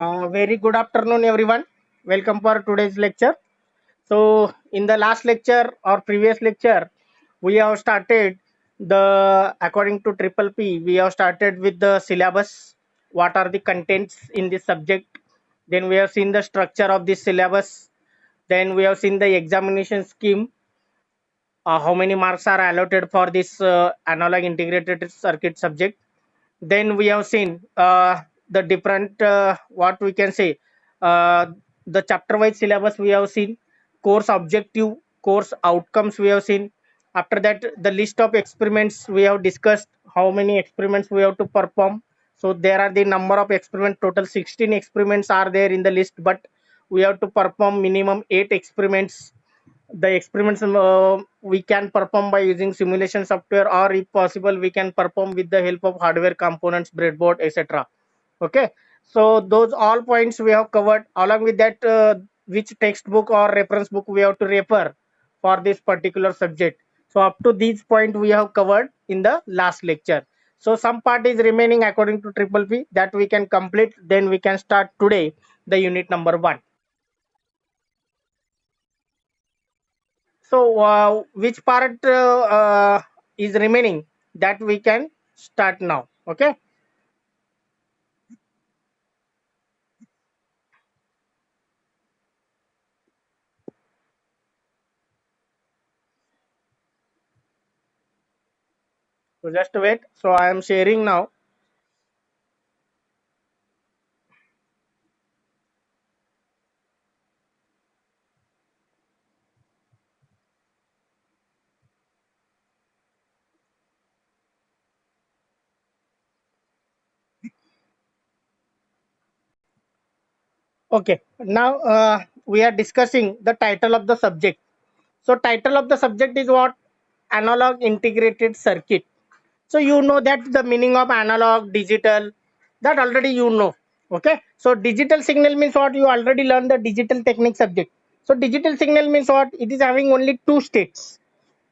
Very good afternoon, everyone. Welcome for today's lecture. So, in the last lecture or previous lecture, we have started according to triple P, we have started with the syllabus. What are the contents in this subject? Then we have seen the structure of this syllabus. Then we have seen the examination scheme. How many marks are allotted for this analog integrated circuit subject? Then we have seen the different what we can say, uh, the chapter wise syllabus we have seen, course objective, course outcomes we have seen. After that, the list of experiments we have discussed, how many experiments we have to perform. So there are the number of experiments, total 16 experiments are there in the list, but we have to perform minimum 8 experiments. The experiments we can perform by using simulation software, or if possible we can perform with the help of hardware components, breadboard, etc. Okay, so those all points we have covered. Along with that, which textbook or reference book we have to refer for this particular subject. So up to these point we have covered in the last lecture. So some part is remaining according to triple P that we can complete, then we can start today the unit number 1. So, which part is remaining that we can start now? Okay. So just wait. So I am sharing now. Okay. Now we are discussing the title of the subject. So title of the subject is what? Analog integrated circuit. So you know that the meaning of analog, digital, that already you know. Okay. So digital signal means what? You already learned the digital technique subject. So digital signal means what? It is having only two states,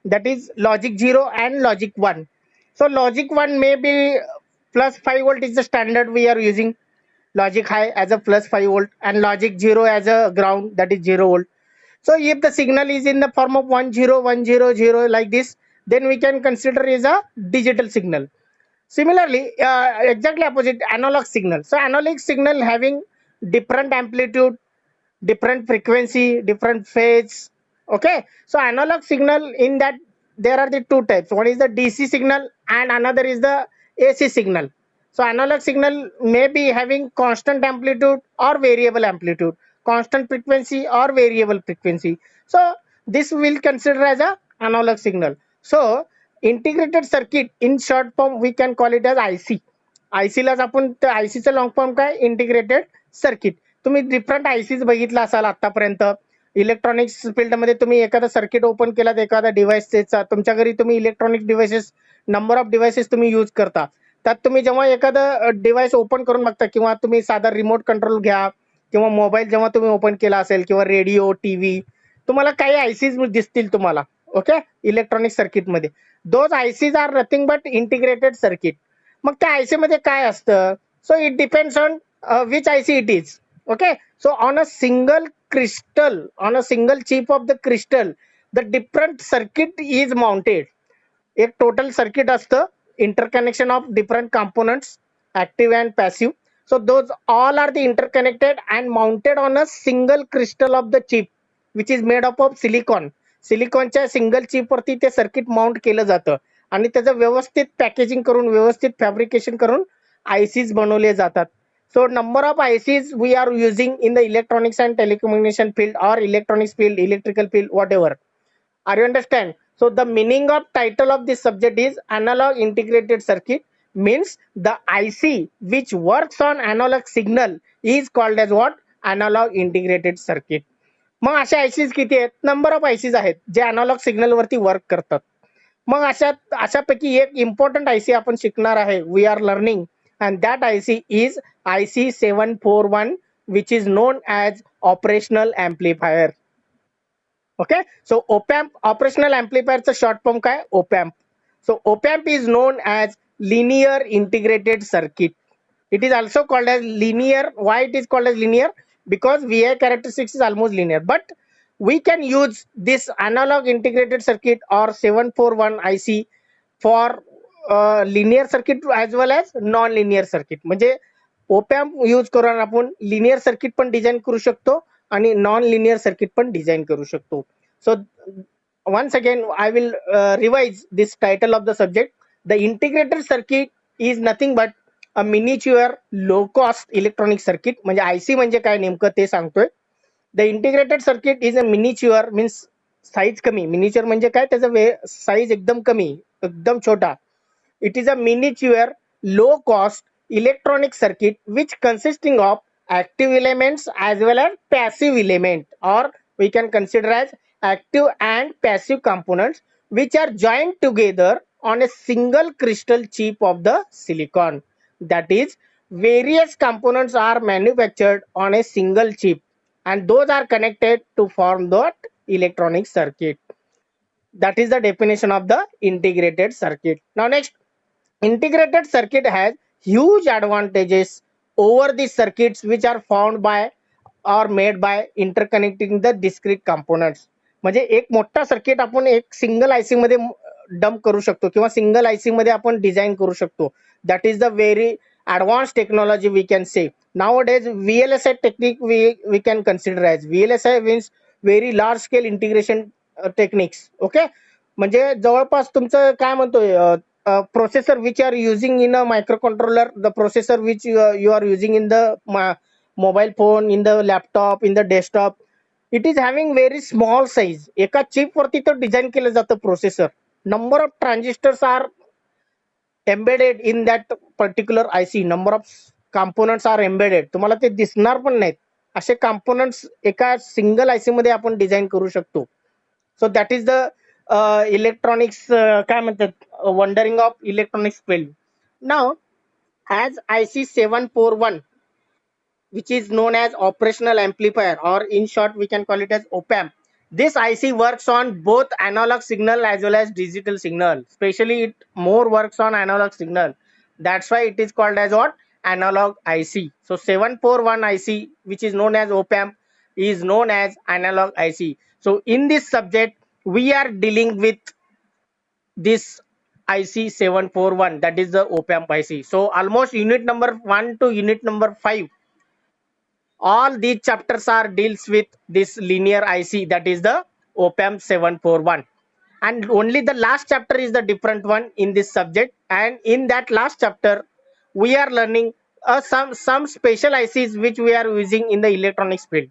that is logic 0 and logic 1. So logic 1 may be plus 5 volt is the standard we are using, logic high as a plus 5 volt, and logic 0 as a ground, that is 0 volt. So if the signal is in the form of 1 0 1 0 0 like this, then we can consider is a digital signal. Similarly, exactly opposite, analog signal. So analog signal having different amplitude, different frequency, different phase. Okay, so analog signal, in that there are the two types. One is the DC signal and another is the AC signal. So analog signal may be having constant amplitude or variable amplitude, constant frequency or variable frequency. So this will consider as a analog signal. So integrated circuit in short form we can call it as IC. आयसीलाच आपण त्या आयसीचं long form काय, integrated circuit. तुम्ही different ICs बघितला असाल आतापर्यंत. Electronics फील्डमध्ये तुम्ही एखादा सर्किट ओपन केलात एखादा डिव्हाइसचा, तुमच्या घरी तुम्ही electronic devices, number of devices तुम्ही यूज करता. त्यात तुम्ही जेव्हा एखादं डिव्हाइस ओपन करून बघता, किंवा तुम्ही साधा रिमोट कंट्रोल घ्या, किंवा मोबाईल जेव्हा तुम्ही ओपन केला असेल, किंवा रेडिओ, टीव्ही, तुम्हाला काही आयसीज दिसतील तुम्हाला. ओके, इलेक्ट्रॉनिक सर्किटमध्ये those ICs are nothing but integrated circuit. मग त्या आयसी मध्ये काय असतं? So it depends on which IC it is. Okay, so on a single crystal, on a single chip of the crystal, the different circuit is mounted. एक total circuit असतं, interconnection of different components, active and passive. So those all are the interconnected and mounted on a single crystal of the chip, which is made up of silicon. सिलिकॉनच्या single chip वरती ते circuit mount केलं जातं आणि त्याचं व्यवस्थित packaging करून, व्यवस्थित फॅब्रिकेशन करून आयसीज बनवले जातात. So number of ICs we are using in the electronics and telecommunication field और electronics field, electrical field, whatever. Are you understand? So the meaning of title of this subject is analog integrated circuit, means the IC which works on analog signal is called as what? Analog integrated circuit. मग अशा ICs किती आहेत? नंबर of ICs आहेत जे analog signal वरती work करतात. मग अशापैकी एक इम्पॉर्टंट आयसी आपण शिकणार आहे, we are learning, and that IC is IC 741, which is known as operational amplifier. Okay, so opamp, operational एम्प्लिफायरचं शॉर्ट फॉर्म काय? Opamp. So opamp is known as linear integrated circuit. It is also called as linear. Why it is called as linear? Because VI characteristics is almost linear. But we can use this analog integrated circuit or 741 IC for linear circuit as well as non-linear circuit. म्हणजे op-amp use करून आपण linear circuit पण design करू शकतो आणि non linear circuit पण design करू शकतो. सो once again I will revise this title of the subject. The integrated circuit is nothing but a miniature low cost electronic circuit. म्हणजे IC म्हणजे काय नेमकं ते सांगतोय. The integrated circuit is a miniature means size कमी. मिनिचर म्हणजे काय, त्याचा साईज एकदम कमी, एकदम छोटा. It is a miniature low cost electronic circuit which consisting of active elements as well as passive element, or we can consider as active and passive components which are joined together on a single crystal chip of the silicon. That is, various components are manufactured on a single chip and those are connected to form that electronic circuit. That is the definition of the integrated circuit. Now next, integrated circuit has huge advantages over the circuits which are found by or made by interconnecting the discrete components. म्हणजे एक मोठा circuit आपण एक single आयसी मध्ये dump करू शकतो किंवा सिंगल आयसी मध्ये आपण डिझाईन करू शकतो. That is the very advanced technology we can say. Nowadays VLSI technique we can consider as VLSI means very large scale integration techniques. Okay, म्हणजे जवळपास तुमचं काय म्हणतोय processor which are using in a microcontroller, the processor which you are using in the mobile phone, in the laptop, in the desktop, it is having very small size. एका chip वरती तर design केलं जातं processor. Number of transistors are embedded in that particular IC. Number of components are embedded. तुम्हाला ते दिसणार पण नाहीत असे components एका सिंगल आयसी मध्ये आपण डिझाईन करू शकतो. So that is the electronics काय म्हणतात wondering of electronics field. Now as IC 741, which is known as operational amplifier, or in short we can call it as op-amp. This IC works on both analog signal as well as digital signal. Especially it more works on analog signal. That's why it is called as what? Analog IC. So 741 IC, which is known as op-amp, is known as analog IC. So in this subject we are dealing with this IC 741, that is the op-amp IC. So almost unit number 1 to unit number 5, all these chapters are deals with this linear IC, that is the op-amp 741, and only the last chapter is the different one in this subject. And in that last chapter we are learning some special ICs which we are using in the electronics field.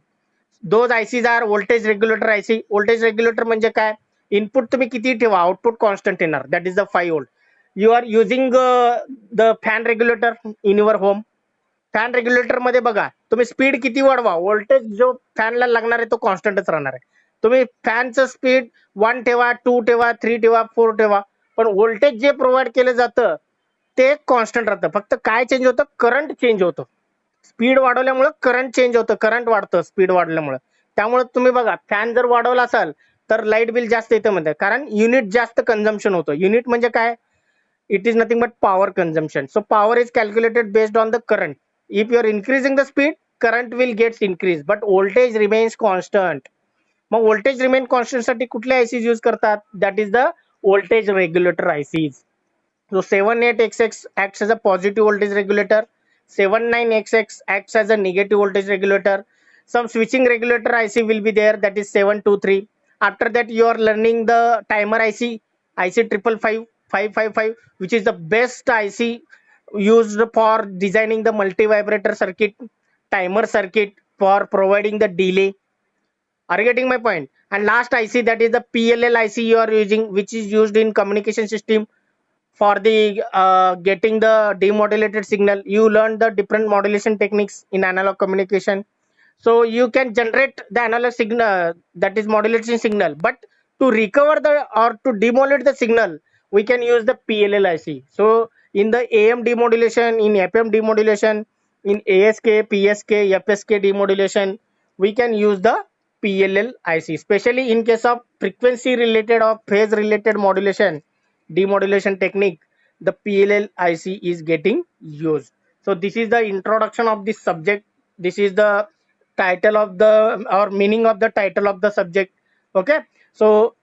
Those ICs are voltage regulator IC. Voltage regulator म्हणजे काय, input तुम्ही किती ठेवा output constant येणार, that is the 5 volt. You are using the fan regulator in your home. Fan regulator मध्ये बघा तुम्ही speed किती वाढवा, व्होल्टेज जो फॅनला लागणार आहे तो कॉन्स्टंटच राहणार आहे. तुम्ही फॅनचं स्पीड 1 ठेवा, 2 ठेवा, 3 ठेवा, 4 ठेवा, पण व्होल्टेज जे प्रोव्हाइड केलं जातं ते कॉन्स्टंट राहतं. फक्त काय चेंज होतं, करंट चेंज होतं. स्पीड वाढवल्यामुळे करंट चेंज होतं, करंट वाढतं स्पीड वाढल्यामुळे. त्यामुळे तुम्ही बघा फॅन जर वाढवला असाल तर लाईट बिल जास्त येतं म्हणतात, कारण युनिट जास्त कन्झम्पशन होतं. युनिट म्हणजे काय, it is nothing but power consumption. So power is calculated based on the current. If you are increasing the speed, current will gets increased, but voltage remains constant. Mug voltage remain constant साठी कुठले ICs use करतात, that is the voltage regulator ICs. So 78XX acts as a positive voltage regulator, 79XX acts as a negative voltage regulator. Some switching regulator IC will be there, that is 723. After that you are learning the timer IC, IC 555, which is the best IC used for designing the multi vibrator circuit, timer circuit for providing the delay. Are you getting my point? And last IC, that is the PLL IC you are using, which is used in communication system for the getting the demodulated signal. You learn the different modulation techniques in analog communication. So you can generate the analog signal, that is modulation signal, but to recover the or to demodulate the signal we can use the PLL IC. So in the AM demodulation, in FM demodulation, in ASK, PSK, FSK demodulation, we can use the PLL IC, especially in case of frequency related or phase related modulation demodulation technique. The PLL IC is getting used. So this is the introduction of this subject. This is the title of the or meaning of the title of the subject. Okay, so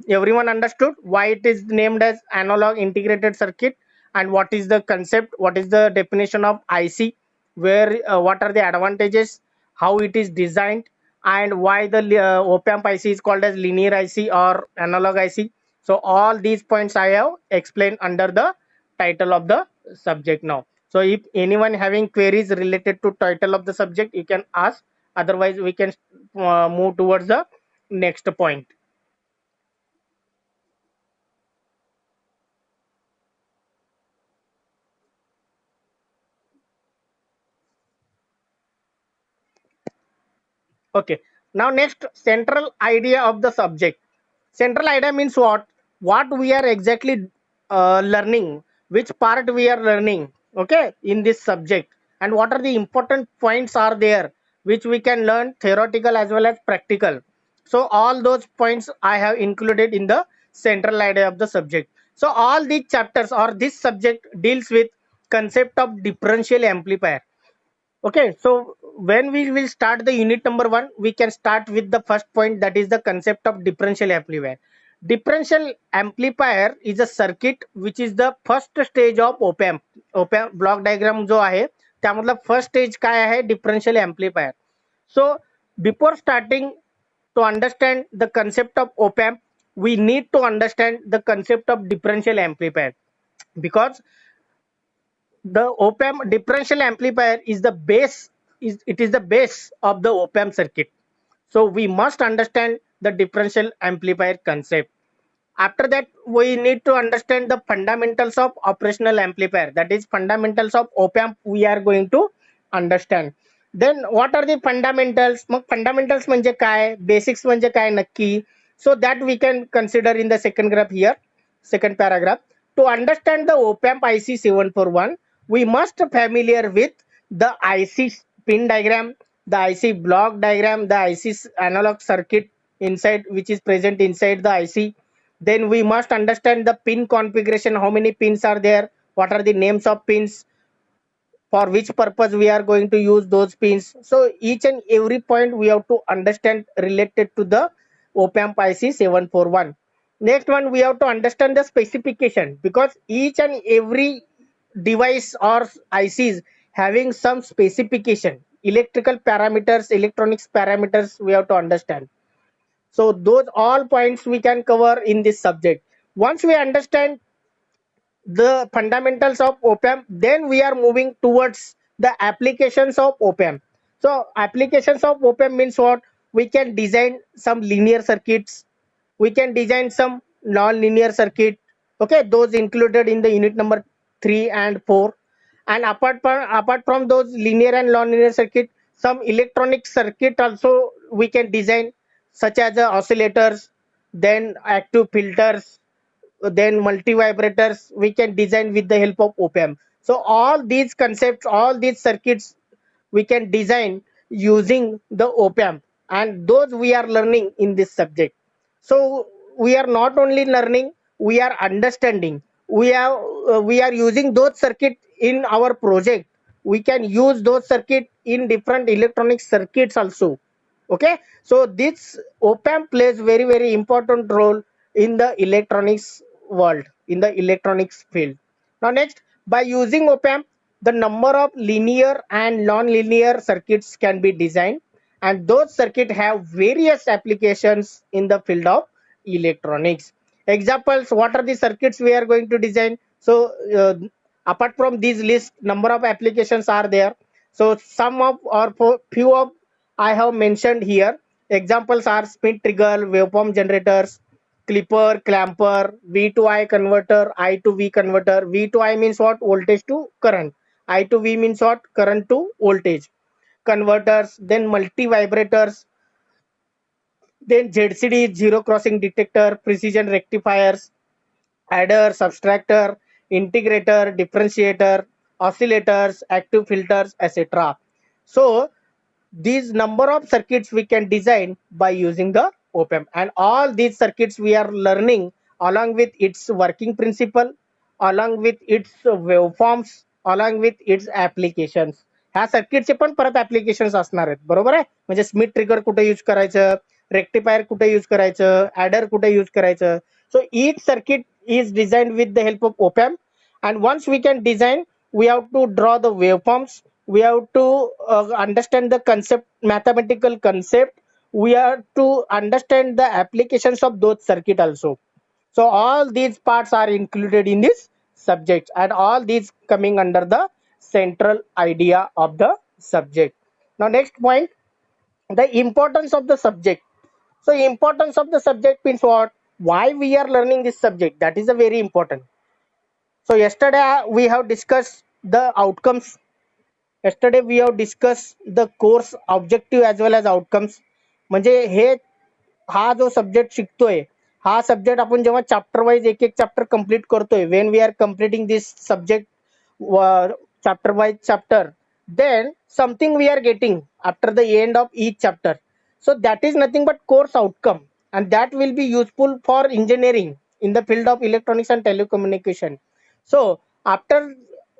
everyone understood why it is named as analog integrated circuit, and what is the concept, what is the definition of IC, where what are the advantages, how it is designed, and why the op-amp IC is called as linear IC or analog IC. So all these points I have explained under the title of the subject now. So if anyone having queries related to title of the subject, you can ask. Otherwise, we can move towards the next point. Okay. Now next, central idea of the subject. Central idea means what? What we are exactly learning, which part we are learning, okay, in this subject, and what are the important points are there, which we can learn theoretical as well as practical. So all those points I have included in the central idea of the subject. So all these chapters or this subject deals with concept of differential amplifier. Okay, so when we will start the unit number one, we can start with the first point, that is the concept of differential amplifier. Differential amplifier is a circuit which is the first stage of op amp. op amp block diagram जो आहे त्यामधला first stage काय आहे, differential amplifier. So before starting to understand the concept of op amp, we need to understand the concept of differential amplifier, because the op amp differential amplifier is the base, is it is the base of the op amp circuit. So we must understand the differential amplifier concept. After that, we need to understand the fundamentals of operational amplifier, that is fundamentals of op amp we are going to understand. Then what are the fundamentals, mug fundamentals म्हणजे काय, basics म्हणजे काय नक्की. So that we can consider in the second graph here, second paragraph. To understand the op amp IC 741, we must familiar with the IC pin diagram, the IC block diagram, the IC analog circuit inside, which is present inside the IC. Then we must understand the pin configuration, how many pins are there, what are the names of pins, for which purpose we are going to use those pins. So each and every point we have to understand related to the op amp IC 741. Next one, we have to understand the specification, because each and every device or ICs having some specification, electrical parameters, electronics parameters we have to understand. So those all points we can cover in this subject. Once we understand the fundamentals of op amp, then we are moving towards the applications of op amp. So applications of op amp means what? We can design some linear circuits, we can design some non-linear circuit. Okay, those included in the unit number 3 and 4. And apart from those linear and non-linear circuit, some electronic circuit also we can design, such as oscillators, then active filters, then multi vibrators we can design with the help of op amp. So all these concepts, all these circuits we can design using the op amp, and those we are learning in this subject. So we are not only learning, we are understanding, we are using those circuit in our project. We can use those circuit in different electronic circuits also. Okay, so this op amp plays very important role in the electronics world, in the electronics field. Now next, by using op amp, the number of linear and non-linear circuits can be designed, and those circuits have various applications in the field of electronics. Examples, what are the circuits we are going to design? So apart from these list, number of applications are there. So some of or few of I have mentioned here. Examples are spin trigger, waveform generators, clipper, clamper, V to I converter, I to V converter. V to I means what? Voltage to current. I to V means what? Current to voltage converters. Then multi vibrators. Then ZCD, zero crossing detector, precision rectifiers, adder, subtractor, integrator, differentiator, oscillators, active filters, etc. So these number of circuits we can design by using the op amp, and all these circuits we are learning along with its working principle, along with its waveforms, along with its applications. ह्या सर्किटचे पण परत applications असणार आहेत, बरोबर आहे. म्हणजे Schmitt trigger कुठे यूज करायचं, रेक्टिफायर कुठे यूज करायचं, ऍडर कुठे यूज करायचं. सो each circuit is designed with the help of op-amp, and once we can design, we have to draw the waveforms, we have to understand the concept, mathematical concept, we have to understand the applications of those circuit also. So all these parts are included in this subject, and all these coming under the central idea of the subject. Now next point, the importance of the subject. So importance of the subject means what? Why we are learning this subject? That is a very important. So yesterday we have discussed the outcomes. Yesterday we have discussed the course objective as well as outcomes. म्हणजे हे हा जो subject शिकतोय, हा subject आपण जेव्हा chapter wise एक एक chapter complete करतोय, when we are completing this subject chapter by chapter, then something we are getting after the end of each chapter. So that is nothing but course outcome, and that will be useful for engineering in the field of electronics and telecommunication. So after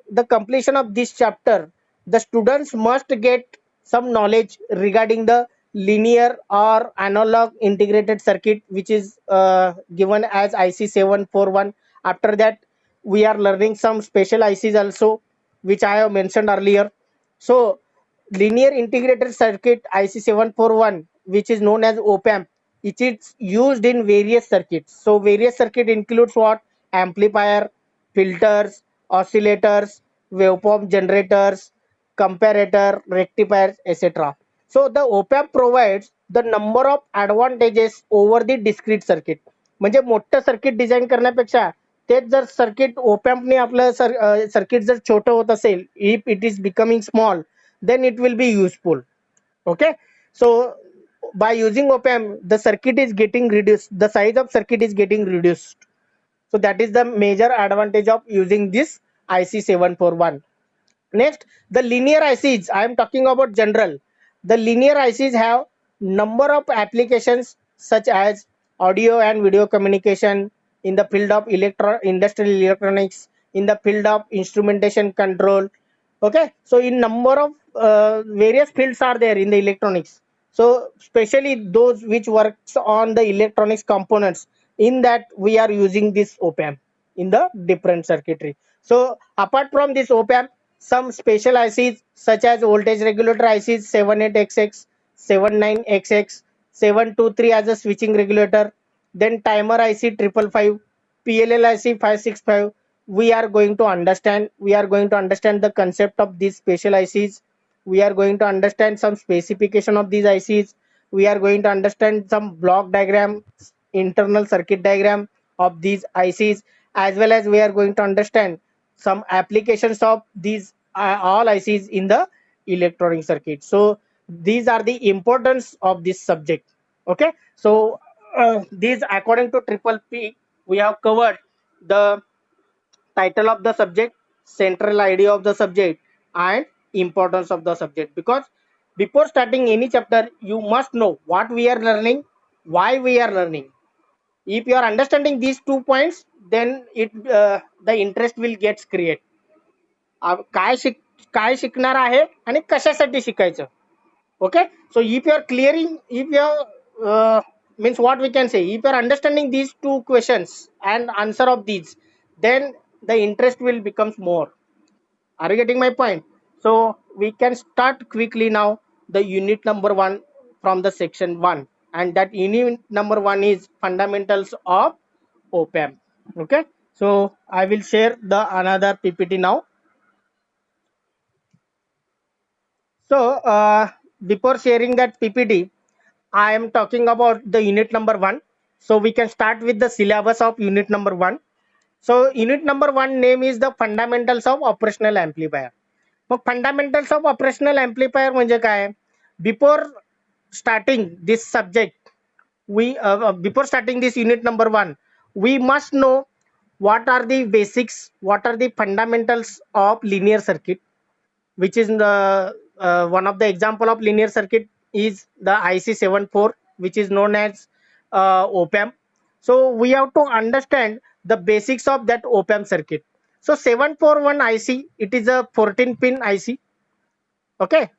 the completion of this chapter, the students must get some knowledge regarding the linear or analog integrated circuit, which is given as IC741. After that, we are learning some special ICs also, which I have mentioned earlier. So linear integrated circuit IC741, which is known as op-amp, it is used in various circuits. So various circuit includes what? Amplifier, filters, oscillators, waveform generators, comparator, rectifiers, etc. So the op-amp provides the number of advantages over the discrete circuit. म्हणजे मोठं circuit design करण्यापेक्षा तेच जर circuit ओपॅम्पने आपलं circuit जर छोटं होत असेल, if it is becoming small, then it will be useful. Okay, so by using op-amp, the circuit is getting reduced, the size of circuit is getting reduced. So that is the major advantage of using this IC741. Next, the linear ICs, I am talking about general. The linear ICs have number of applications such as audio and video communication, in the field of industrial electronics, in the field of instrumentation control. Okay, so in number of various fields are there in the electronics. So especially those which works on the electronics components, in that we are using this op-amp in the different circuitry. So apart from this op-amp, some special ICs such as voltage regulator ICs 78XX, 79XX, 723 as a switching regulator, then timer IC 555, PLL IC 565. We are going to understand. We are going to understand the concept of these special ICs. We are going to understand some specification of these ICs. We are going to understand some block diagram, internal circuit diagram of these ICs, as well as we are going to understand some applications of these all ICs in the electronic circuit. So these are the importance of this subject. Okay, so these according to triple P, we have covered the title of the subject, central idea of the subject, and importance of the subject. Because before starting any chapter, you must know what we are learning, why we are learning. If you are understanding these 2 points, then the interest will get create. काय शिकणार आहे आणि कशासाठी शिकायचं. Okay, so if you are clearing, if you are means what we can say, if you are understanding these two questions and answer of these, then the interest will becomes more. Are you getting my point? So we can start quickly now the unit number 1 from the section 1, and that unit number 1 is fundamentals of op-amp. Okay, so I will share the another PPT now. So before sharing that PPT, I am talking about the unit number 1. So we can start with the syllabus of unit number 1. So unit number 1 name is the fundamentals of operational amplifier. Mug fundamentals of operational amplifier म्हणजे काय? Before starting this subject, we before starting this unit number 1, we must know what are the basics, what are the fundamentals of linear circuit, which is the one of the example of linear circuit is the IC74, which is known as op-amp. So we have to understand the basics of that op-amp circuit. So 741 IC, it is a 14 pin IC. Okay,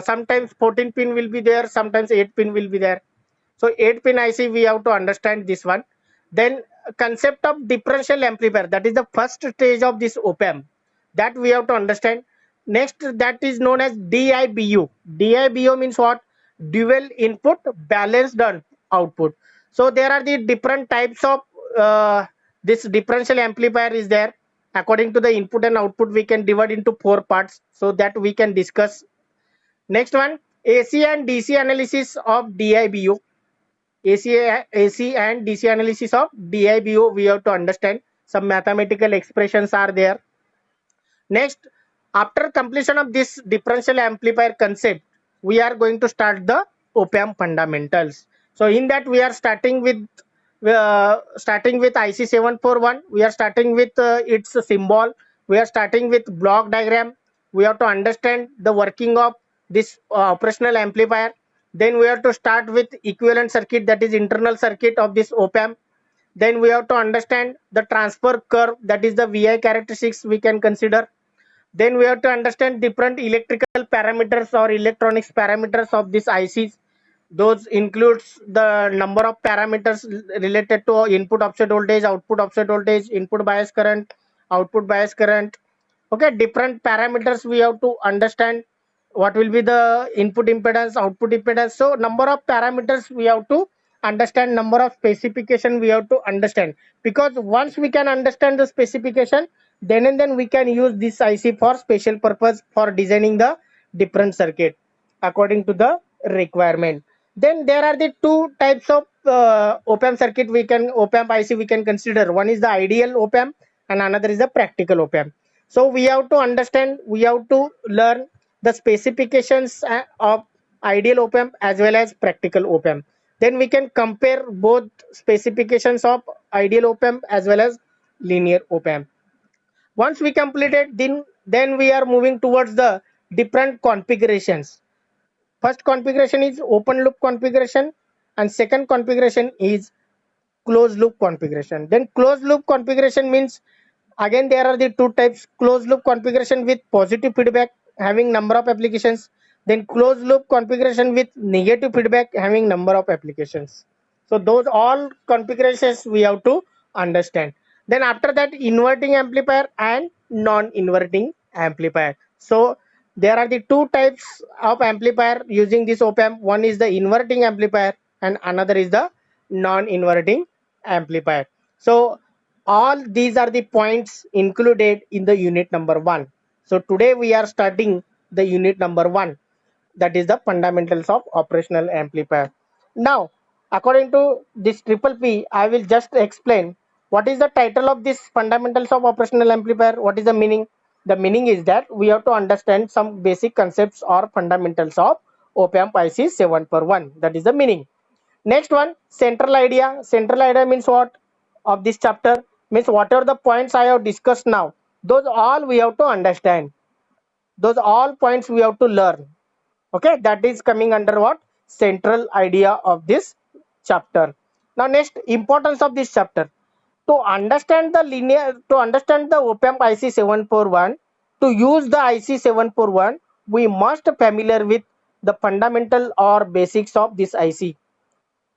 sometimes 14 pin will be there, sometimes 8 pin will be there. So 8 pin IC, we have to understand this one. Then concept of differential amplifier, that is the first stage of this op-amp, that we have to understand. Next, that is known as DIBU. DIBU means what? Dual input balanced output. So there are the different types of this differential amplifier is there. According to the input and output, we can divide into 4 parts, so that we can discuss. Next one, AC and DC analysis of DIBU. AC and DC analysis of DIBO, we have to understand. Some mathematical expressions are there. Next, after completion of this differential amplifier concept, we are going to start the op-amp fundamentals. So in that, we are starting with IC741. We are starting with its symbol. We are starting with block diagram. We have to understand the working of this operational amplifier. Then we have to start with equivalent circuit, that is internal circuit of this op-amp. Then we have to understand the transfer curve, that is the VI characteristics we can consider. Then we have to understand different electrical parameters or electronics parameters of this ICs. Those includes the number of parameters related to input offset voltage, output offset voltage, input bias current, output bias current. Okay, different parameters we have to understand. What will be the input impedance, output impedance? So number of parameters we have to understand, number of specification we have to understand, because once we can understand the specification, then and then we can use this IC for special purpose for designing the different circuit according to the requirement. Then there are the two types of op-amp circuit we can, op-amp IC we can consider. One is the ideal op-amp and another is the practical op-amp. So we have to understand, we have to learn the specifications of ideal op-amp as well as practical op-amp. Then we can compare both specifications of ideal op-amp as well as linear op-amp. Once we completed, then we are moving towards the different configurations. First configuration is open loop configuration, and second configuration is closed loop configuration. Then closed loop configuration means, again there are the two types: closed loop configuration with positive feedback having number of applications, then closed loop configuration with negative feedback having number of applications. So those all configurations we have to understand. Then after that, inverting amplifier and non-inverting amplifier. So there are the two types of amplifier using this op-amp. One is the inverting amplifier and another is the non-inverting amplifier. So all these are the points included in the unit number 1. So today we are starting the unit number 1, that is the fundamentals of operational amplifier. Now, according to this triple P, I will just explain what is the title of this fundamentals of operational amplifier. What is the meaning? The meaning is that we have to understand some basic concepts or fundamentals of op-amp IC 741. That is the meaning. Next one, central idea. Central idea means what? Of this chapter means whatever the points I have discussed now, those all we have to understand. Those all points we have to learn. Okay, that is coming under what? Central idea of this chapter. Now next, importance of this chapter. To understand the linear, to understand the op-amp IC 741, to use the IC 741, we must familiar with the fundamental or basics of this IC.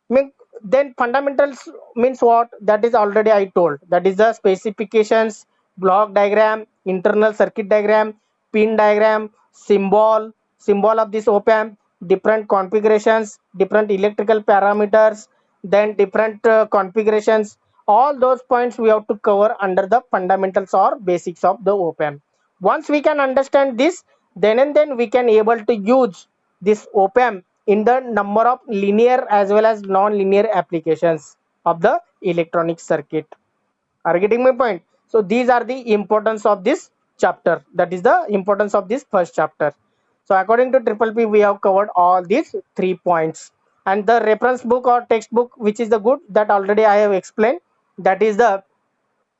Mean, then fundamentals means what? That is already I told. That is the specifications, block diagram, internal circuit diagram, pin diagram, symbol of this op-amp, different configurations, different electrical parameters, then different configurations. All those points we have to cover under the fundamentals or basics of the op-amp. Once we can understand this, then and then we can able to use this op-amp in the number of linear as well as non-linear applications of the electronic circuit. Are you getting my point? So these are the importance of this chapter. That is the importance of this first chapter. So according to triple P, we have covered all these 3 points. And the reference book or textbook, which is the good, that already I have explained. That is the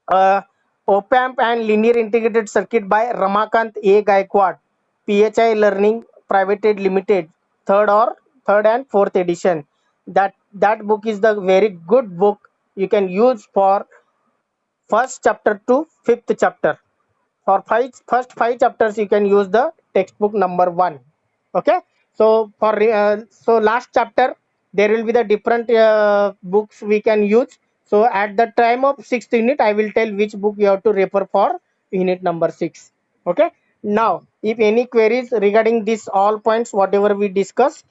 op-amp and linear integrated circuit by Ramakant A. Gaikwad, PHI Learning Private Limited, third and fourth edition. That book is the very good book you can use for first chapter to fifth chapter. For first five chapters, you can use the textbook number one. Okay. So so last chapter there will be the different books we can use. So at the time of sixth unit, I will tell which book you have to refer for unit number six. Okay. Now, if any queries regarding this all points, whatever we discussed,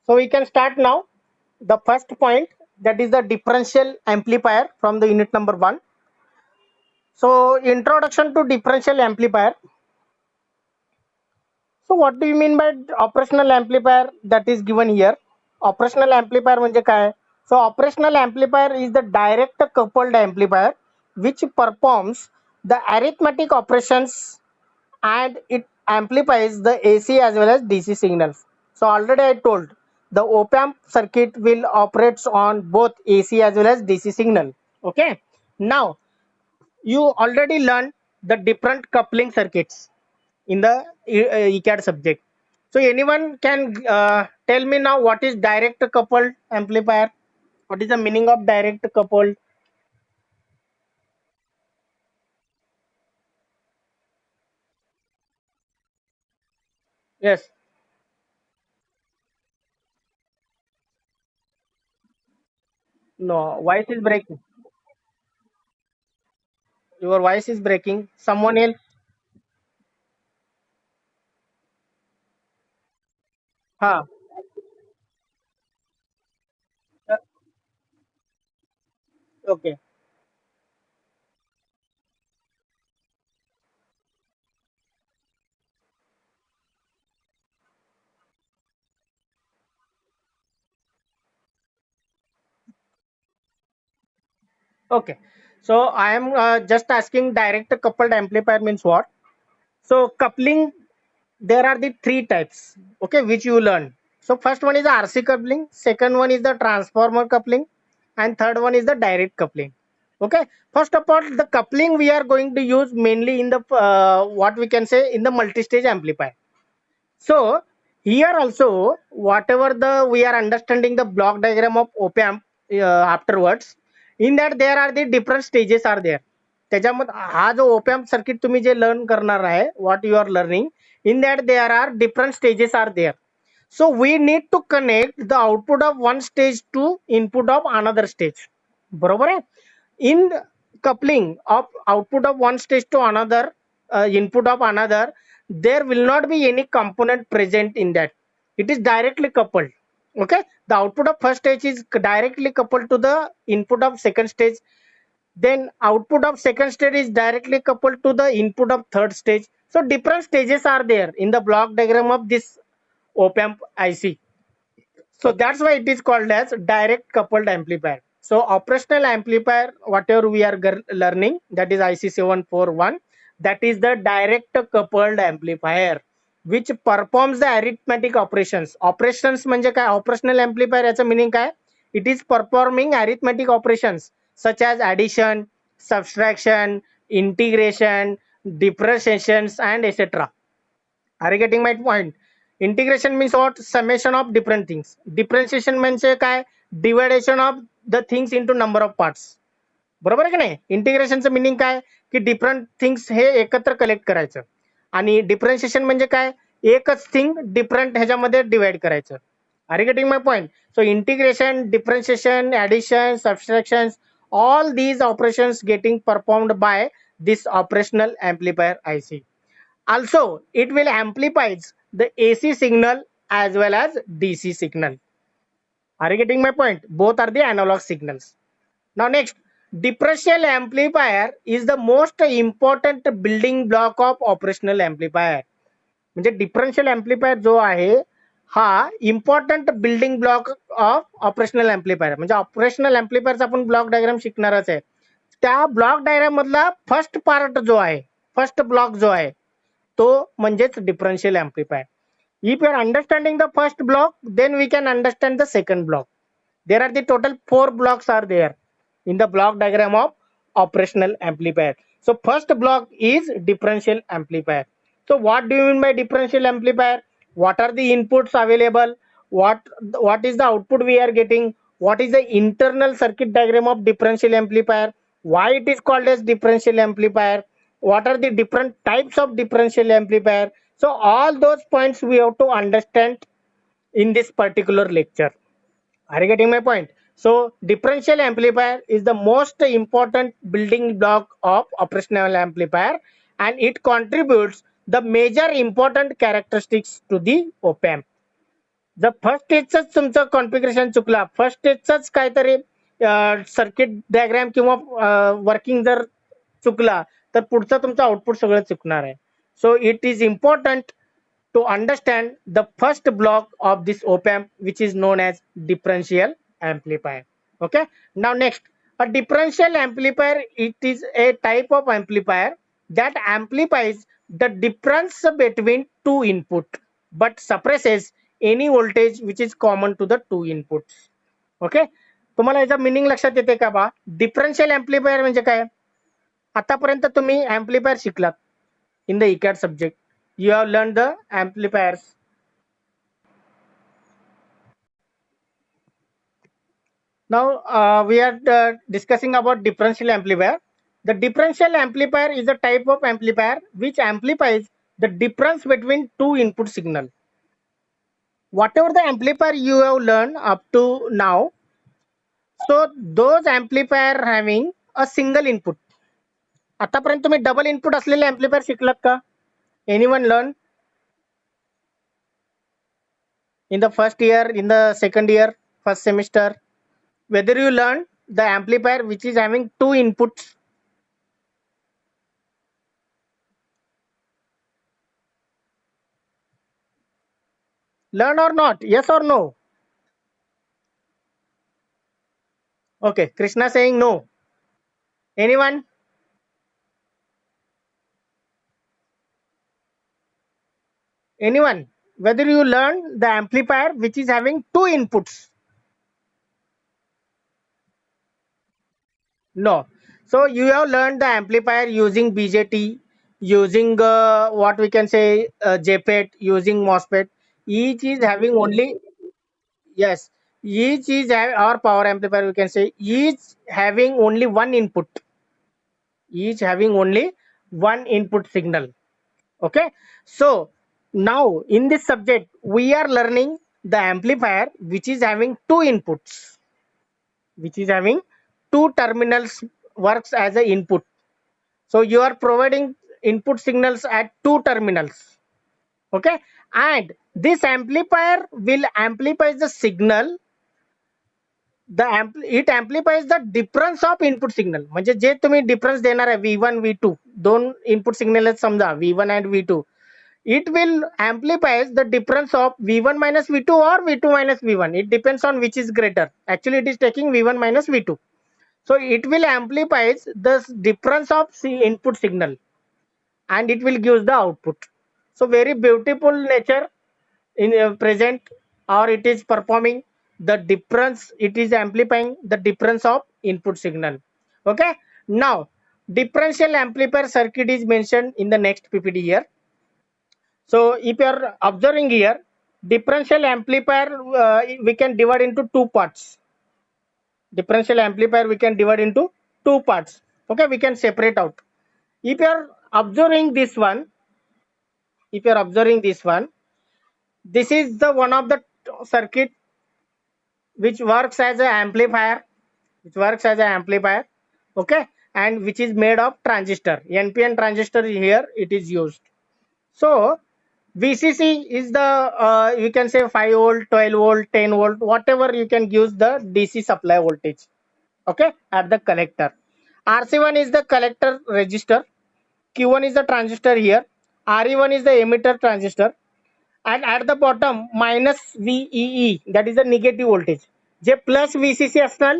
so we can start now. The first point, that is the differential amplifier from the unit number one. So introduction to differential amplifier. So what do you mean by operational amplifier that is given here? Operational amplifier म्हणजे काय? So operational amplifier is the direct coupled amplifier which performs the arithmetic operations and it amplifies the AC as well as DC signals. So already I told the op-amp circuit will operates on both AC as well as DC signal. Okay. Now you already learned the different coupling circuits in the ECAD subject. So anyone can tell me now what is direct coupled amplifier? What is the meaning of direct coupled? Yes. No, voice is breaking. Your voice is breaking. Someone else. Huh. Uh, Okay. Okay. So I am just asking direct coupled amplifier means what? So coupling, there are the three types, okay, which you learn. So first one is the RC coupling, second one is the transformer coupling, and third one is the direct coupling. Okay, first of all, the coupling we are going to use mainly in the what we can say in the multi-stage amplifier. So here also, whatever the we are understanding the block diagram of op amp afterwards, in that there are the different stages are there. त्याच्यामध्ये हा जो op amp circuit तुम्ही जे learn करणार आहे, what you are learning, in that there are different stages are there. So we need to connect the output of one stage to input of another stage. बरोबर आहे? In coupling of output of one stage to another, input of another, there will not be any component present in that. It is directly coupled. Okay, the output of first stage is directly coupled to the input of second stage, then output of second stage is directly coupled to the input of third stage. So different stages are there in the block diagram of this op amp IC. So that's why it is called as direct coupled amplifier. So operational amplifier, whatever we are learning, that is IC741, that is the direct coupled amplifier which performs the arithmetic operations. Operations म्हणजे काय? Operational amplifier याचं meaning काय? It is performing arithmetic operations such as addition, subtraction, integration, differentiations, and etc. Are you getting my point? Integration means what? Summation of different things. Differentiation म्हणजे काय? Division of the things into number of parts. बरोबर आहे की नाही? इंटिग्रेशनचं meaning काय? की different things हे एकत्र collect करायचं. आणि डिफरन्शिएशन म्हणजे काय? एकच थिंग डिफरंट ह्याच्यामध्ये डिवाइड करायचं. Are you getting my point? So integration, differentiation, addition, subtractions, all these operations getting performed by this operational amplifier IC. Also, it will amplifies the AC signal as well as DC signal. Are you getting my point? Both are the analog signals. Now next, differential amplifier is the most important building block of operational amplifier. म्हणजे differential amplifier जो आहे हा important building block of operational amplifier. म्हणजे operational एम्प्लिफायरचा आपण block diagram शिकणारच आहे. त्या block diagram मधला first part जो आहे, फर्स्ट ब्लॉक जो आहे, तो म्हणजेच differential amplifier. If you are understanding the first block, then we can understand the second block. There are the total four blocks are there in the block diagram of operational amplifier. So first block is differential amplifier. So what do you mean by differential amplifier? What are the inputs available? What is the output we are getting? what is the internal circuit diagram of differential amplifier, why it is called as differential amplifier, what are the different types of differential amplifier. So all those points we have to understand in this particular lecture. Are you getting my point? So differential amplifier is the most important building block of operational amplifier, and it contributes the major important characteristics to the op amp. जर first स्टेजच तुमचं configuration चुकला, first स्टेजच काहीतरी circuit diagram किंवा working जर चुकला, तर पुढचं तुमचं आउटपुट सगळं चुकणार आहे. So it is important to understand the first block of this op amp, which is known as differential amplifier. Okay, now next, a differential amplifier, it is a type of amplifier that amplifies the difference between two input but suppresses any voltage which is common to the two inputs. Okay, तुम्हाला याचा meaning लक्षात येते का बा? Differential amplifier म्हणजे काय? आतापर्यंत तुम्ही एम्प्लिफायर शिकलात in the ECAD subject. You have learned the amplifiers. Now we are discussing about differential amplifier. The differential amplifier is a type of amplifier which amplifies the difference between two input signal. Whatever the amplifier you have learned up to now, so those amplifier having a single input. आतापर्यंत तुम्ही double input असलेले amplifier शिकलात का? Anyone learn in the first year, in the second year, first semester, whether you learn the amplifier which is having two inputs? Learn or not? Yes or no? Okay, Krishna saying no. Anyone? Anyone? Whether you learn the amplifier which is having two inputs? No. So you have learned the amplifier using BJT, using what we can say JPET, using MOSFET. Each is having only, yes, each is our power amplifier, we can say, each having only one input, each having only one input signal. Okay, so now in this subject we are learning the amplifier which is having two inputs, which is having two terminals, works as a input. So you are providing input signals at two terminals. Okay, and this amplifier will amplify the signal. It amplifies the difference of input signal. म्हणजे जे तुम्ही difference देणार आहे V1 V2, दोन input signal आहेत समजा V1 and V2, it will amplifies the difference of V1 minus V2 or V2 minus V1. It depends on which is greater. Actually it is taking V1 minus V2. So it will amplifies the difference of input signal and it will give the output. So very beautiful nature in present, or it is performing the difference, it is amplifying the difference of input signal. Okay, now differential amplifier circuit is mentioned in the next PPT here. So if you are observing here, differential amplifier we can divide into two parts. Differential amplifier we can divide into two parts. Okay, we can separate out. If you are observing this one, if you are observing this one, this is the one of the circuit which works as an amplifier, okay, and which is made of transistor, NPN transistor. Here it is used. So VCC is the you can say 5 volt, 12 volt, 10 volt, whatever you can use the DC supply voltage, okay, at the collector. RC1 is the collector resistor, Q1 is the transistor here, RE1 is the emitter transistor, and at the bottom minus VEE, that is the negative voltage. J plus VCC असणार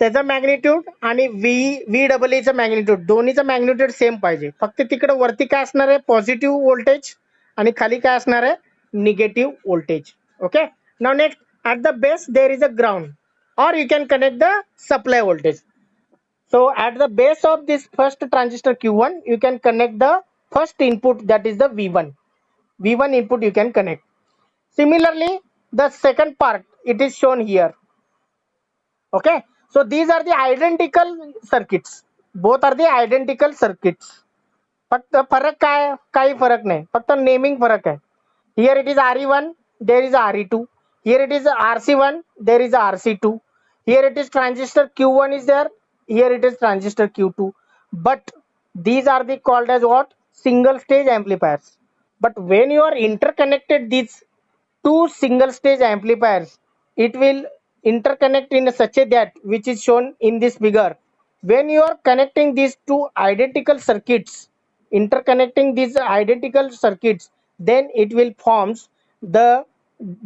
त्याचा magnitude आणि VEE चा magnitude, दोन्हीचा magnitude same पाहिजे. फक्त तिकडे वरती काय असणार आहे पॉझिटिव्ह व्होल्टेज आणि खाली काय असणार आहे negative voltage. Okay, now next, at the base there is a ground or you can connect the supply voltage. So at the base of this first transistor Q1 you can connect the first input, that is the V1 input you can connect. Similarly the second part it is shown here. Okay, so these are the identical circuits. Both are the identical circuits. फक्त फरक काय आहे? काही फरक नाही, फक्त naming फरक आहे. Here it is RE1, there is RE2. Here it is RC1, there is RC2. Here it is transistor Q1 is there. Here it is transistor Q2. But these are the called as what? Single stage amplifiers. But when you are interconnected these two single stage amplifiers, it will interconnect in such a that which is shown in this figure. When you are connecting these two identical circuits, interconnecting these identical circuits, then it will forms the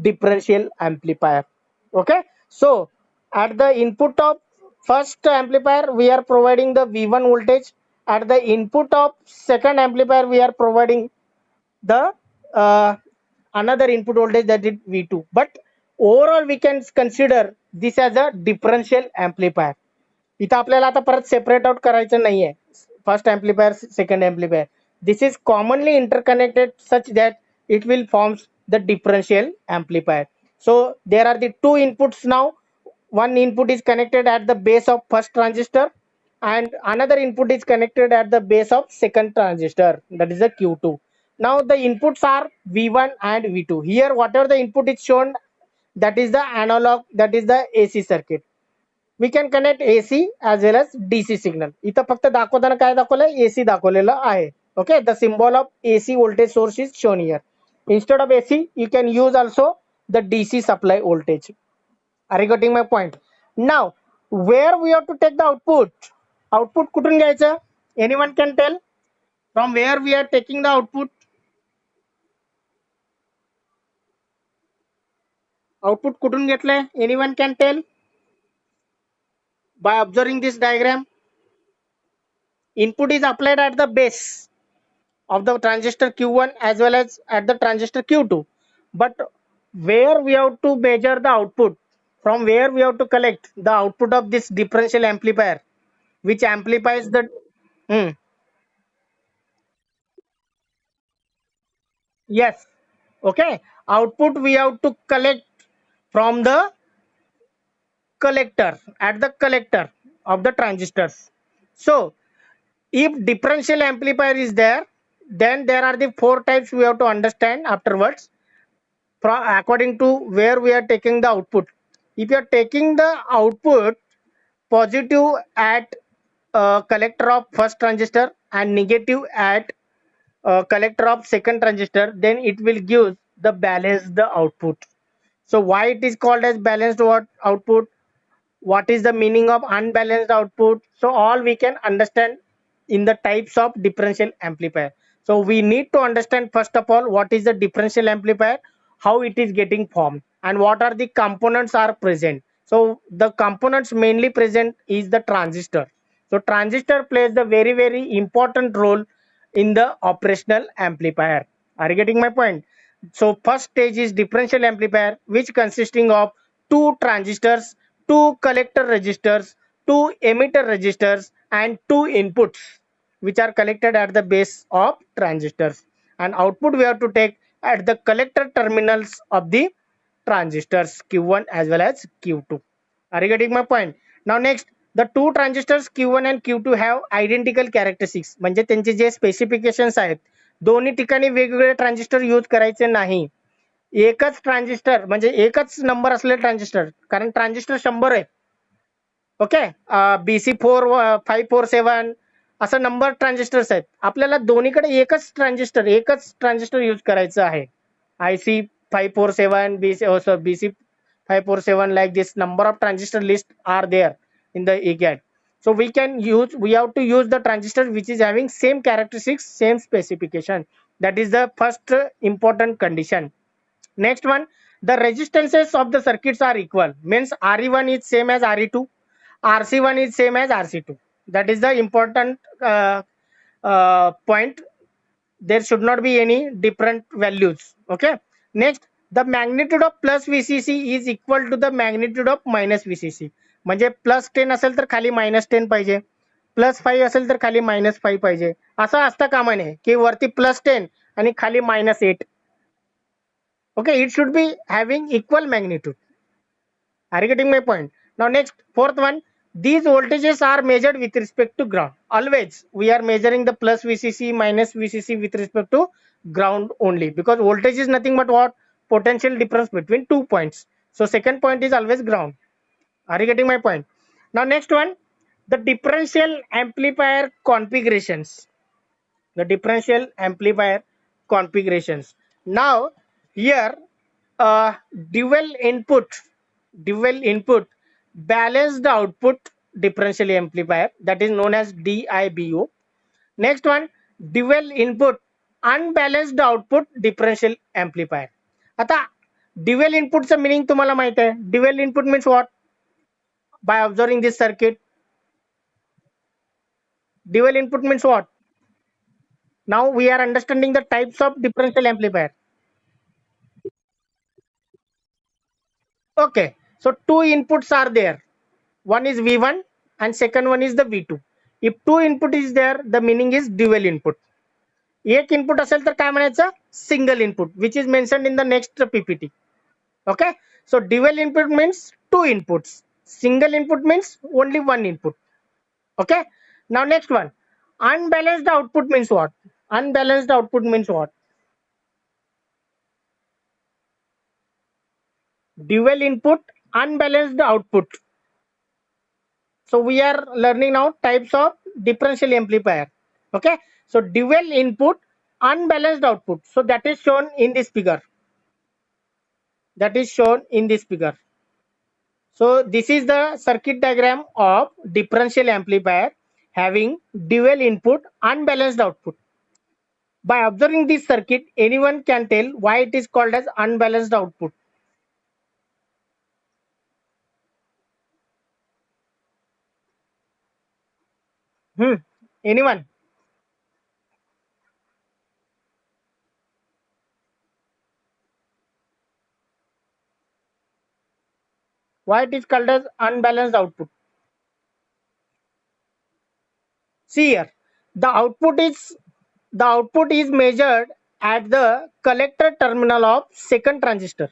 differential amplifier. Okay, so at the input of first amplifier we are providing the V1 voltage. At the input of second amplifier we are providing the another input voltage, that is V2. But overall we can consider this as a differential amplifier. इथं आपल्याला आता परत separate out करायचं नाहीये first amplifier second amplifier. This is commonly interconnected such that it will forms the differential amplifier. So there are the two inputs now. One input is connected at the base of first transistor and another input is connected at the base of second transistor, that is the Q2. Now the inputs are V1 and V2. Here whatever the input is shown, that is the analog, that is the AC circuit. We can connect AC as well as DC signal. इथं फक्त दाखवताना काय दाखवलंय, AC दाखवलेलं आहे. Okay, the symbol of AC voltage source is shown here. Instead of AC you can use also the DC supply voltage. Are you getting my point? Now where we have to take the output? Output कुठून घ्यायचं? Anyone can tell from where we are taking the output? Output कुठून घेतलंय? Anyone can tell? By observing this diagram, input is applied at the base of the transistor Q1 as well as at the transistor Q2. But where we have to measure the output, from where we have to collect the output of this differential amplifier, which amplifies the hmm, yes, okay, output we have to collect from the collector, at the collector of the transistors. So if differential amplifier is there, then there are the four types we have to understand afterwards according to where we are taking the output. If you are taking the output positive at collector of first transistor and negative at collector of second transistor, then it will give the balanced output. So why it is called as balanced output? What is the meaning of unbalanced output? So all we can understand in the types of differential amplifier. So we need to understand first of all what is the differential amplifier, how it is getting formed, and what are the components are present. So the components mainly present is the transistor. So transistor plays the very important role in the operational amplifier. Are you getting my point? So first stage is differential amplifier, which consisting of two transistors, two collector resistors, two emitter resistors, and two inputs, which are collected at the base of transistors. And output we have to take at the collector terminals of the transistors Q1 as well as Q2. Are you getting my point? Now next, the two transistors Q1 and Q2 have identical characteristics. म्हणजे त्यांचे जे specifications आहेत, दोन्ही ठिकाणी वेगवेगळे transistor use करायचे नाही. एकच transistor म्हणजे एकच नंबर असलेले ट्रान्झिस्टर, कारण ट्रान्झिस्टर 100 आहे. ओके, BC4 547 असं नंबर ट्रान्झिस्टर्स आहेत. आपल्याला दोन्हीकडे एकच ट्रान्झिस्टर यूज करायचं आहे. IC 547 BC 547, like this number of transistor list are there in the EGAT. So we have to use the transistor which is having same characteristics, same specification. That is the first important condition. Next one, the resistances of the circuits are equal, means RE1 is same as RE2, RC1 is same as RC2. That is the important point. There should not be any different values. Okay, next, the magnitude of plus VCC is equal to the magnitude of minus VCC. म्हणजे plus 10 असेल तर खाली minus 10 पाहिजे, plus 5 असेल तर खाली minus 5 पाहिजे. असं असता कामा नये की वरती प्लस 10 आणि खाली minus 8. Okay, it should be having equal magnitude. Are you getting my point? Now next, fourth one, these voltages are measured with respect to ground. Always we are measuring the plus VCC minus VCC with respect to ground only, because voltage is nothing but what? Potential difference between 2 points. So second point is always ground. Are you getting my point? Now next one, the differential amplifier configurations. The differential amplifier configurations. Now here, uh, dual input dual input balanced output differential amplifier, that is known as DIBO. Next one, dual input unbalanced output differential amplifier. आता dual inputचं meaning तुम्हाला माहित आहे. Dual input means what? By observing this circuit, dual input means what? Now we are understanding the types of differential amplifier. Okay, so two inputs are there. One is V1 and second one is the V2. If two input is there, the meaning is dual input. एक input असेल तर काय म्हणायचं? Single input, which is mentioned in the next PPT. Okay, so dual input means two inputs, single input means only one input. Okay, now next one, unbalanced output means what? Unbalanced output means what? Dual input unbalanced output. So we are learning now types of differential amplifier. Okay, so dual input unbalanced output, so that is shown in this figure. That is shown in this figure. So this is the circuit diagram of differential amplifier having dual input unbalanced output. By observing this circuit, anyone can tell why it is called as unbalanced output. Anyone? Why it is called as unbalanced output? See here, the output is measured at the collector terminal of second transistor.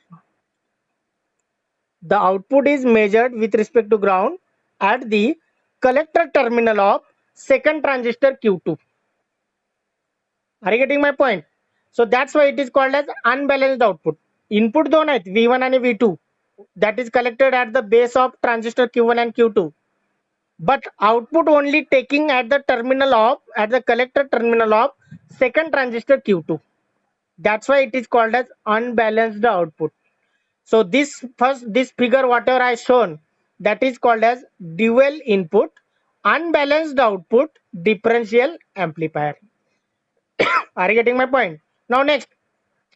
The output is measured with respect to ground at the collector terminal of second transistor Q2. Are you getting my point? So that's why it is called as unbalanced output. Input दोन आहेत, V1 and V2, that is collected at the base of transistor Q1 and Q2. But output only taking at the collector terminal of second transistor Q2. That's why it is called as unbalanced output. So this figure whatever I shown, that is called as dual input unbalanced output differential amplifier. Are you getting my point? Now next,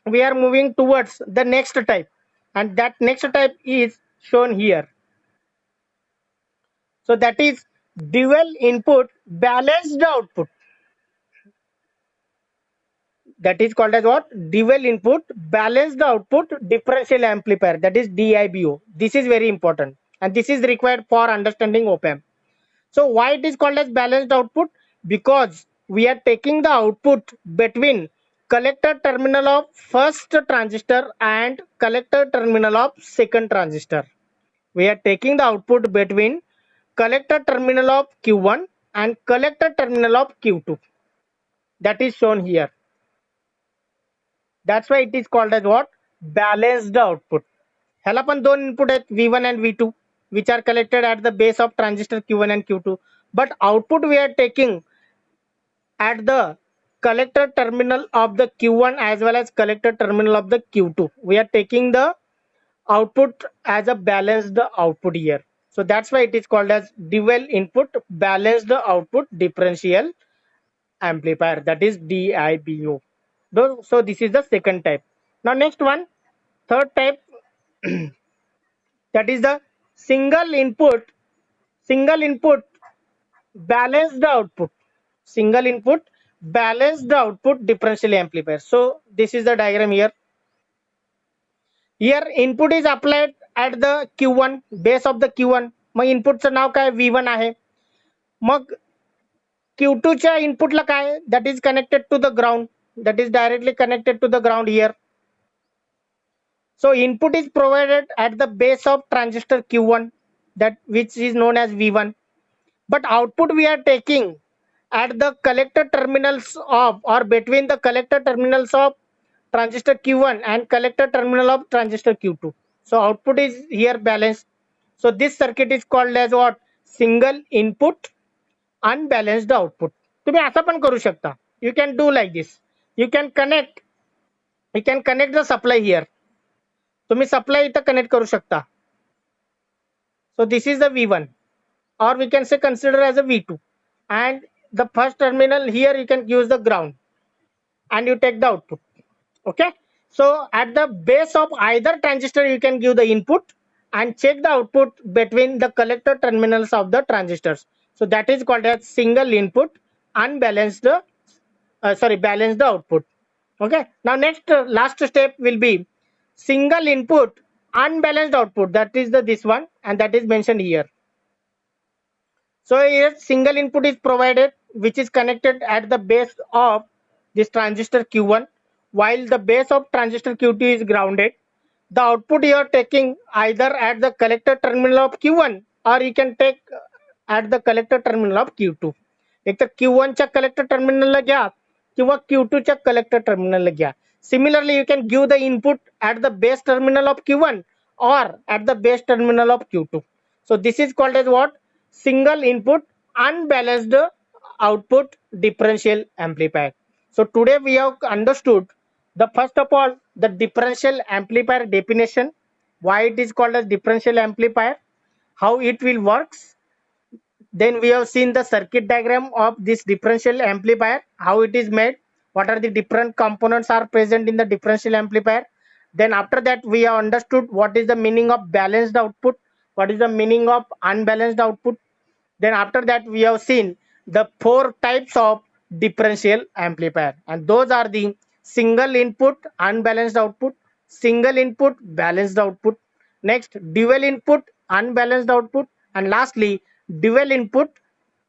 we are moving towards the next type, and that next type is shown here. So that is dual input balanced output. That is called as what? Dual input balanced output differential amplifier, that is DIBO. This is very important and this is required for understanding op-amp. So why it is called as balanced output? Because we are taking the output between collector terminal of first transistor and collector terminal of second transistor. We are taking the output between collector terminal of Q1 and collector terminal of Q2. That is shown here. That's why it is called as what? Balanced output. ह्याला पण दोन input आहेत, V1 and V2, which are collected at the base of transistor Q1 and Q2. But output we are taking at the collector terminal of the Q1 as well as collector terminal of the Q2. We are taking the output as a balanced output here. So that's why it is called as dual input balanced output differential amplifier, that is DIBO. So this is the second type. Now next one, third type, that is the single input balanced output. Single input balanced output differential amplifier. So this is the diagram here. Here input is applied at the Q1, base of the Q1. मग इनपुटचं नाव काय? V1 आहे. मग Q2 च्या इनपुटला काय? That is connected to the ground. That is directly connected to the ground here. So input is provided at the base of transistor Q1. that which is known as V1. But output we are taking at the collector terminals of or between the collector terminals of transistor Q1 and collector terminal of transistor Q2. So output is here balanced. So this circuit is called as what? Single input unbalanced output. तुम्ही असं पण करू शकता. You can do like this. You can connect. You can connect the supply here. तुम्ही supply इथं connect करू शकता. So this is the V1, or we can say consider as a V2. And the first terminal here you can use the ground, and you take the output. Okay. So at the base of either transistor you can give the input and check the output between the collector terminals of the transistors. So that is called as single input unbalanced balanced output. Okay. Now next last step will be single input unbalanced output. That is the this one, and that is mentioned here. So here single input is provided, which is connected at the base of this transistor Q1, while the base of transistor Q2 is grounded. The output you are taking either at the collector terminal of Q1, or you can take at the collector terminal of Q2. एक तर Q1 च्या collector terminal ला घ्या किंवा Q2 च्या collector terminal ला घ्या. Similarly, you can give the input at the base terminal of Q1 or at the base terminal of Q2. So this is called as what? Single input unbalanced output differential amplifier. So today we have understood the first of all the differential amplifier definition, why it is called as differential amplifier, how it will works. Then we have seen the circuit diagram of this differential amplifier, how it is made, what are the different components are present in the differential amplifier. Then after that we have understood what is the meaning of balanced output, what is the meaning of unbalanced output. Then after that we have seen the four types of differential amplifier, and those are the single input unbalanced output, single input balanced output, next dual input unbalanced output, and lastly dual input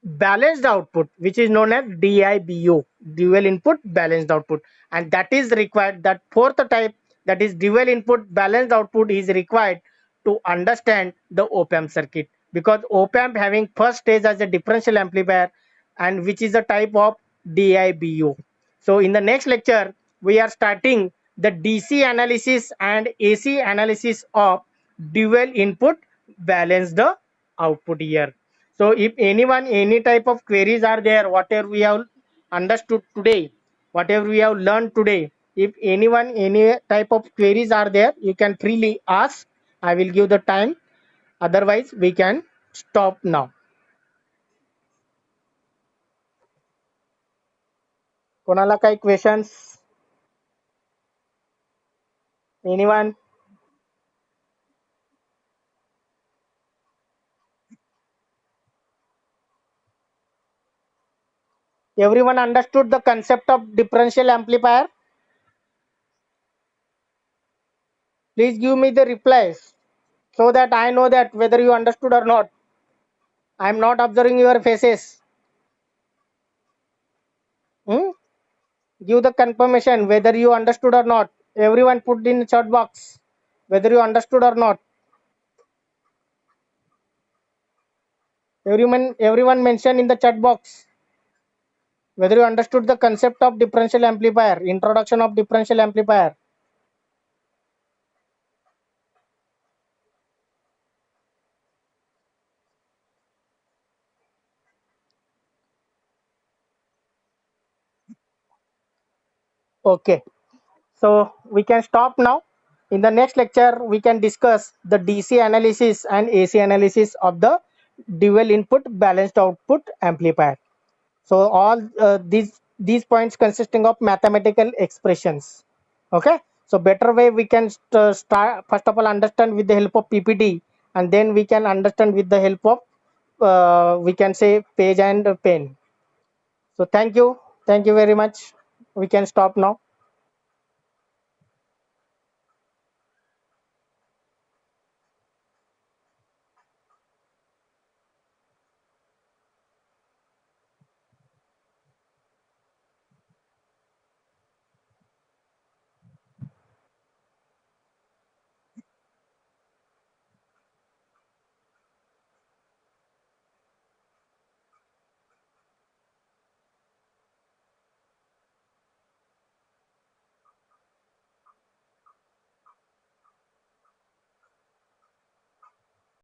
balanced output, which is known as DIBO, dual input balanced output. And that is required, that fourth type, that is dual input balanced output, is required to understand the op-amp circuit, because op-amp having first stage as a differential amplifier, and which is a type of DIBO. So in the next lecture we are starting the DC analysis and AC analysis of dual input balanced output here. So if anyone, any type of queries are there, whatever we have understood today, whatever we have learned today, if anyone, any type of queries are there, you can freely ask. I will give the time. Otherwise, we can stop now. कोणाला काही questions? Anyone? Everyone understood the concept of differential amplifier? Please give me the replies so that I know that whether you understood or not. I am not observing your faces. Hmm? Give the confirmation whether you understood or not. Everyone put in the chat box whether you understood or not. Everyone mention in the chat box whether you understood the concept of differential amplifier, introduction of differential amplifier. Okay, so we can stop now. In the next lecture we can discuss the DC analysis and AC analysis of the dual input balanced output amplifier. So all these points consisting of mathematical expressions. Okay, so better way we can start, first of all understand with the help of PPT, and then we can understand with the help of we can say page and pen. So thank you very much. We can stop now.